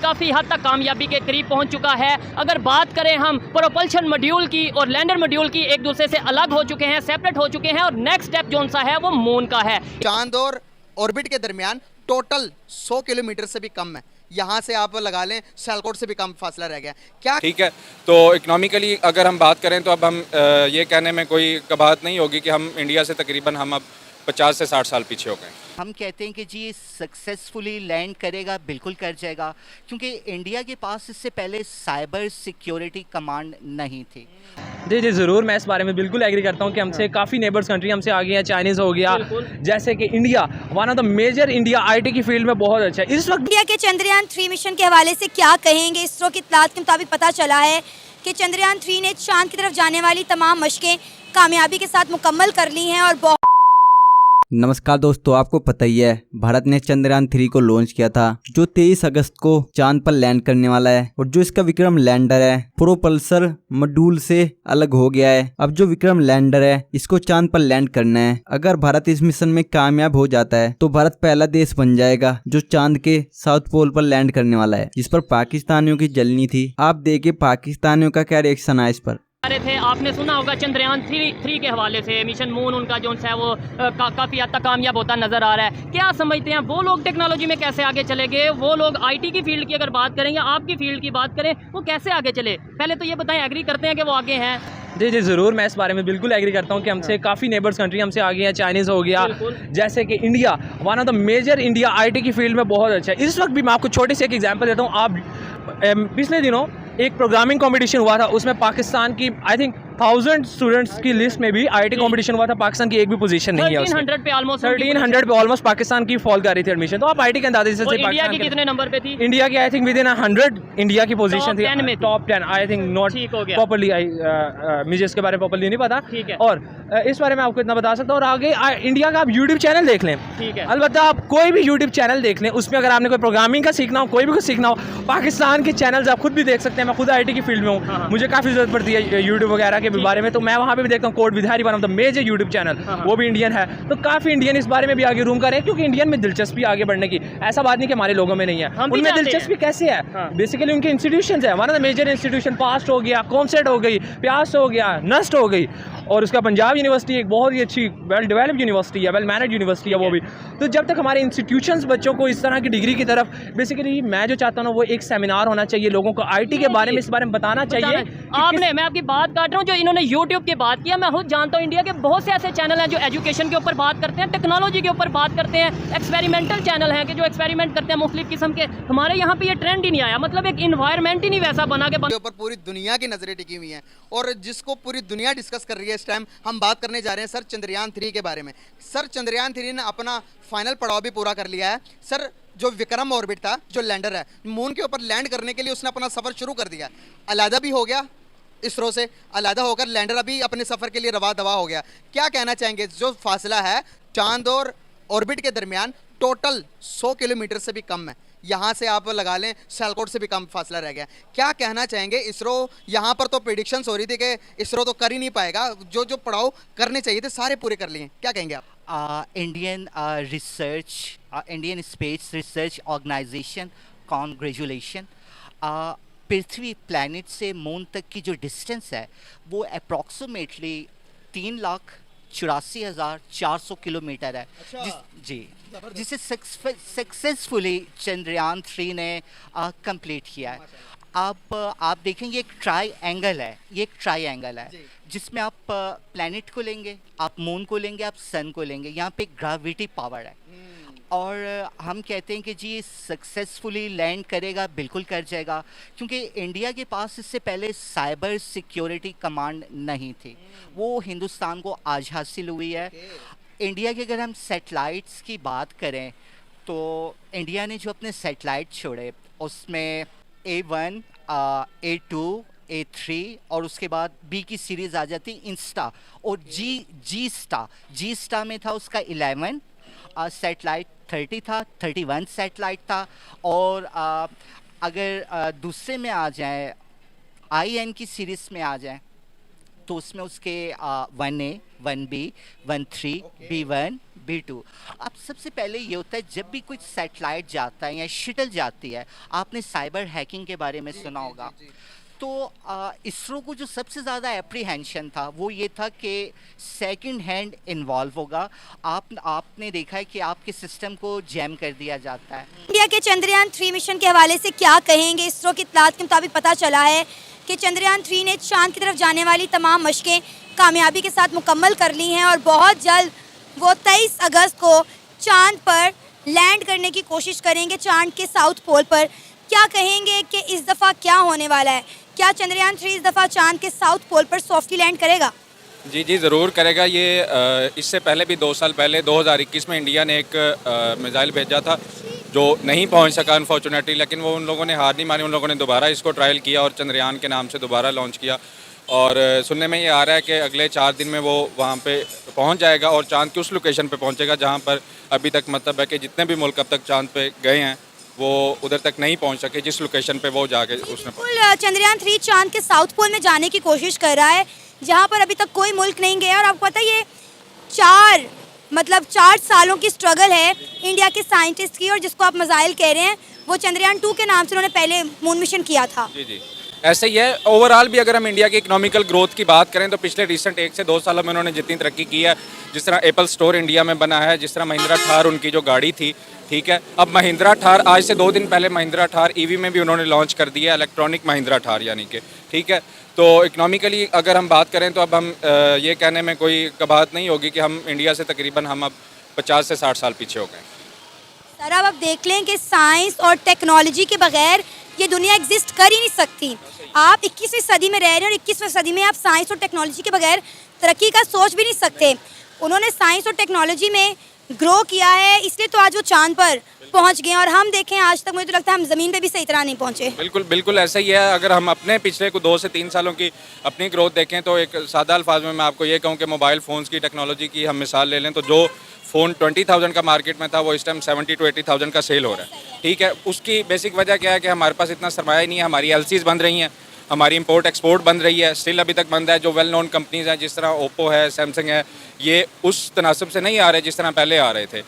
काफ़ी हद तक कामयाबी के करीब पहुंच चुका है। अगर बात करें हम प्रोपल्शन मॉड्यूल की और लैंडर मॉड्यूल की, एक दूसरे से अलग हो चुके हैं, सेपरेट हो चुके हैं और नेक्स्ट स्टेप जो सा है वो मून का है। चांद और ऑर्बिट के दरमियान टोटल 100 किलोमीटर से भी कम है। यहाँ से आप लगा लें सियालकोट से भी कम फासला रह गया। क्या ठीक है, तो इकोनॉमिकली अगर हम बात करें तो अब हम ये कहने में कोई कबाहत नहीं होगी कि हम इंडिया से तकरीबन हम अब 50 से 60 साल पीछे हो गए। हम कहते हैं कि जी सक्सेसफुली लैंड करेगा, बिल्कुल कर जाएगा, क्योंकि इंडिया के पास इससे पहले साइबर सिक्योरिटी कमांड नहीं थी। जी जी ज़रूर, मैं इस बारे में बिल्कुल एग्री करता हूँ कि हमसे काफ़ी नेबर्स कंट्री हमसे आगे हैं। चाइनीज़ हो गया, जैसे कि India one of the major, India IT की फील्ड में बहुत अच्छा है इस वक्त। इंडिया के चंद्रयान 3 मिशन के हवाले से क्या कहेंगे? इसरो की इत्तलात के मुताबिक पता चला है कि चंद्रयान 3 ने चांद की तरफ जाने वाली तमाम मशकें कामयाबी के साथ मुकम्मल कर ली हैं। और नमस्कार दोस्तों, आपको पता ही है भारत ने चंद्रयान 3 को लॉन्च किया था, जो 23 अगस्त को चांद पर लैंड करने वाला है। और जो इसका विक्रम लैंडर है प्रोपल्सर मॉड्यूल से अलग हो गया है। अब जो विक्रम लैंडर है इसको चांद पर लैंड करना है। अगर भारत इस मिशन में कामयाब हो जाता है तो भारत पहला देश बन जाएगा जो चांद के साउथ पोल पर लैंड करने वाला है, जिस पर पाकिस्तानियों की जलनी थी। आप देखिए पाकिस्तानियों का क्या रिएक्शन है इस पर। थे आपने सुना होगा चंद्रयान 3 के हवाले से मिशन मून उनका जो है वो काफ़ी हद तक कामयाब होता नज़र आ रहा है। क्या समझते हैं वो लोग टेक्नोलॉजी में कैसे आगे चले गए? वो लोग आईटी की फील्ड की अगर बात करें या आपकी फील्ड की बात करें, वो कैसे आगे चले? पहले तो ये बताएं, एग्री करते हैं कि वो आगे हैं? जी जी ज़रूर, मैं इस बारे में बिल्कुल एग्री करता हूँ कि हमसे काफ़ी नेबर्स कंट्री हमसे आगे हैं। चाइनीज़ हो गया, जैसे कि India one of the major, India IT की फील्ड में बहुत अच्छा है इस वक्त भी। मैं आपको छोटी सी एक एग्जांपल देता हूँ। आप पिछले दिनों एक प्रोग्रामिंग कंपटीशन हुआ था, उसमें पाकिस्तान की आई थिंक 1000 स्टूडेंट्स की लिस्ट में भी आईटी कंपटीशन हुआ था। पाकिस्तान की एक भी पोजीशन नहीं है उसमें। 1300 पे ऑलमोस्ट 1300 पे ऑलमोस्ट पाकिस्तान की फॉल कर रही थी एडमिशन। तो आप आईटी के अंदाजे से इंडिया की कितने नंबर पे थी? इंडिया की I think with in 100 India की पोजीशन थी, top 10 I think. Not properly मुझे इसके बारे में प्रॉपर्ली नहीं पता। ठीक है, और इस बारे में आपको इतना बता सकता हूँ। और आगे इंडिया का आप यूट्यूब चैनल देख लें, ठीक है, अलबत्ता आप कोई भी यूट्यूब चैनल देख लें, उसमें अगर आपने कोई प्रोग्रामिंग का सीखना हो, कोई भी कुछ सीखना हो, पाकिस्तान के चैनल्स आप खुद भी देख सकते हैं। मैं खुद आईटी की फील्ड में हूँ, मुझे काफ़ी ज़रूरत पड़ती है यूट्यूब वगैरह के बारे में, तो मैं वहाँ पे भी देखता हूँ। Code with Harry one of the major YouTube channel, वो भी इंडियन है। तो काफ़ी इंडियन इस बारे में भी आगे रूम करें, क्योंकि इंडियन में दिलचस्पी आगे बढ़ने की। ऐसा बात नहीं कि हमारे लोगों में नहीं है, उनमें दिलचस्पी कैसे है? बेसिकली उनके इंस्टीट्यूशन है, one of the major institution, past हो गया, कॉमसेट हो गई, प्यास हो गया, नस्ट हो गई, और उसका पंजाब यूनिवर्सिटी एक बहुत ही अच्छी वेल डेवलप्ड यूनिवर्सिटी है, वेल मैनेज यूनिवर्सिटी है वो भी। तो जब तक हमारे इंस्टीट्यूशंस बच्चों को इस तरह की डिग्री की तरफ, बेसिकली मैं जो चाहता हूँ वो एक सेमिनार होना चाहिए, लोगों को आईटी के बारे में, इस बारे में बताना चाहिए। आपने, मैं आपकी बात काट रहा हूँ, जो इन्होंने यूट्यूब की बात किया, मैं खुद जानता हूँ इंडिया के बहुत से ऐसे चैनल हैं जो एजुकेशन के ऊपर बात करते हैं, टेक्नोलॉजी के ऊपर बात करते हैं, एक्सपेरिमेंटल चैनल हैं कि जो एक्सपेरिमेंट करते हैं मुख्तलिफ किस्म के। हमारे यहाँ पे ये ट्रेंड ही नहीं आया, मतलब एक इन्वायरमेंट ही नहीं वैसा बना के ऊपर पूरी दुनिया की नजरें टिकी हुई हैं और जिसको पूरी दुनिया डिस्कस कर रही है इस टाइम। हम बात करने जा रहे हैं सर चंद्रयान 3 के बारे में। सर चंद्रयान 3 ने अपना फाइनल पड़ाव भी पूरा कर लिया है। सर जो विक्रम ऑर्बिट था, जो लैंडर है, मून के ऊपर लैंड करने के लिए उसने अपना सफर शुरू कर दिया। अलहदा भी हो गया इसरो से, अलहदा होकर लैंडर अभी अपने सफर के लिए रवा दवा हो गया। क्या कहना चाहेंगे? जो फासला है चांद और ऑर्बिट के दरमियान टोटल 100 किलोमीटर से भी कम है। यहाँ से आप लगा लें सियालकोट से भी कम फासला रह गया। क्या कहना चाहेंगे? इसरो यहाँ पर तो प्रेडिक्शंस हो रही थी कि इसरो तो कर ही नहीं पाएगा, जो जो पड़ाव करने चाहिए थे सारे पूरे कर लिए। क्या कहेंगे आप? Indian space research organisation, congratulation. पृथ्वी प्लैनेट से मून तक की जो डिस्टेंस है वो अप्रॉक्सीमेटली 3,84,400 किलोमीटर है। जी, जिसे सक्सेसफुली चंद्रयान 3 ने कंप्लीट किया है। आप देखेंगे एक ट्राई एंगल है जिसमें आप प्लैनेट को लेंगे, आप मून को लेंगे, आप सन को लेंगे। यहाँ पे ग्रेविटी पावर है और हम कहते हैं कि जी सक्सेसफुली लैंड करेगा, बिल्कुल कर जाएगा, क्योंकि इंडिया के पास इससे पहले साइबर सिक्योरिटी कमांड नहीं थी। वो हिंदुस्तान को आज हासिल हुई है। इंडिया के अगर हम सैटेलाइट्स की बात करें तो इंडिया ने जो अपने सैटेलाइट छोड़े उसमें A1, A2, A3 और उसके बाद B की सीरीज़ आ जाती इंस्टा, और जी स्टार में था उसका 11 सैटेलाइट, 30 था, 31 सैटेलाइट था। और अगर दूसरे में आ जाए, IN की सीरीज़ में आ जाए तो उसमें उसके 1A, 1B, 1.3, B1, B2। अब सबसे पहले ये होता है जब भी कोई सैटेलाइट जाता है या शटल जाती है, आपने साइबर हैकिंग के बारे में सुना होगा। तो इसरो को जो सबसे ज़्यादा एप्रीहेंशन था वो ये था कि सेकंड हैंड इन्वॉल्व होगा। आपने देखा है कि आपके सिस्टम को जैम कर दिया जाता है। इंडिया के चंद्रयान 3 मिशन के हवाले से क्या कहेंगे? इसरो की इत्तलात के मुताबिक पता चला है कि चंद्रयान 3 ने चांद की तरफ जाने वाली तमाम मशकें कामयाबी के साथ मुकम्मल कर ली हैं और बहुत जल्द वो 23 अगस्त को चांद पर लैंड करने की कोशिश करेंगे, चांद के साउथ पोल पर। क्या कहेंगे कि इस दफ़ा क्या होने वाला है? क्या चंद्रयान 3 इस दफ़ा चांद के साउथ पोल पर सॉफ्टली लैंड करेगा? जी जी ज़रूर करेगा। ये इससे पहले भी 2 साल पहले 2021 में इंडिया ने एक मिसाइल भेजा था जो नहीं पहुंच सका अनफॉर्चुनेटली, लेकिन वो उन लोगों ने हार नहीं मानी, उन लोगों ने दोबारा इसको ट्रायल किया और चंद्रयान के नाम से दोबारा लॉन्च किया। और सुनने में ये आ रहा है कि अगले 4 दिन में वो वहाँ पे पहुँच जाएगा और चाँद की उस लोकेशन पे पहुँचेगा जहाँ पर अभी तक मतलब है कि जितने भी मुल्क अब तक चाँद पे गए हैं वो उधर तक नहीं पहुँच सके, जिस लोकेशन पे वो जाके उसने बिल्कुल, चंद्रयान 3 चांद के साउथ पोल में जाने की कोशिश कर रहा है जहाँ पर अभी तक कोई मुल्क नहीं गया। और आपको पता है ये 4 सालों की स्ट्रगल है इंडिया के साइंटिस्ट की, और जिसको आप मिसाइल कह रहे हैं वो चंद्रयान 2 के नाम से उन्होंने पहले मून मिशन किया था। जी जी ऐसे ही है। ओवरऑल भी अगर हम इंडिया की इकोनॉमिकल ग्रोथ की बात करें तो पिछले रिसेंट 1 से 2 सालों में उन्होंने जितनी तरक्की की है, जिस तरह एप्पल स्टोर इंडिया में बना है, जिस तरह महिंद्रा थार उनकी जो गाड़ी थी, ठीक है, अब महिंद्रा थार आज से 2 दिन पहले महिंद्रा थार ईवी में भी उन्होंने लॉन्च कर दिया, इलेक्ट्रॉनिक महिंद्रा थार यानी कि, ठीक है। तो इकोनॉमिकली अगर हम बात करें तो अब हम ये कहने में कोई कबाहत नहीं होगी कि हम इंडिया से तकरीबन हम अब 50 से 60 साल पीछे हो गए। सर अब आप देख लें कि साइंस और टेक्नोलॉजी के बगैर ये दुनिया एग्जिस्ट कर ही नहीं सकती। आप 21वीं सदी में रह रहे हैं और 21वीं सदी में आप साइंस और टेक्नोलॉजी के बगैर तरक्की का सोच भी नहीं सकते। उन्होंने साइंस और टेक्नोलॉजी में ग्रो किया है, इसलिए तो आज वो चांद पर पहुंच गए हैं। और हम देखें आज तक मुझे तो लगता है हम ज़मीन पे भी सही तरह नहीं पहुंचे। बिल्कुल बिल्कुल ऐसा ही है। अगर हम अपने पिछले को 2 से 3 सालों की अपनी ग्रोथ देखें तो एक सादा अल्फाज में मैं आपको ये कहूँ कि मोबाइल फ़ोन्स की टेक्नोलॉजी की हम मिसाल ले लें तो जो फ़ोन 20,000 का मार्केट में था वो इस टाइम 70 to 80,000 का सेल हो रहा है, ठीक है। उसकी बेसिक वजह क्या है कि हमारे पास इतना सरमाया ही नहीं है, हमारी एलसीज बन रही हैं, हमारी इंपोर्ट एक्सपोर्ट बंद रही है, स्टिल अभी तक बंद है। जो वेल नोन कंपनीज़ हैं जिस तरह ओप्पो है, सैमसंग है, ये उस तनासब से नहीं आ रहे जिस तरह पहले आ रहे थे।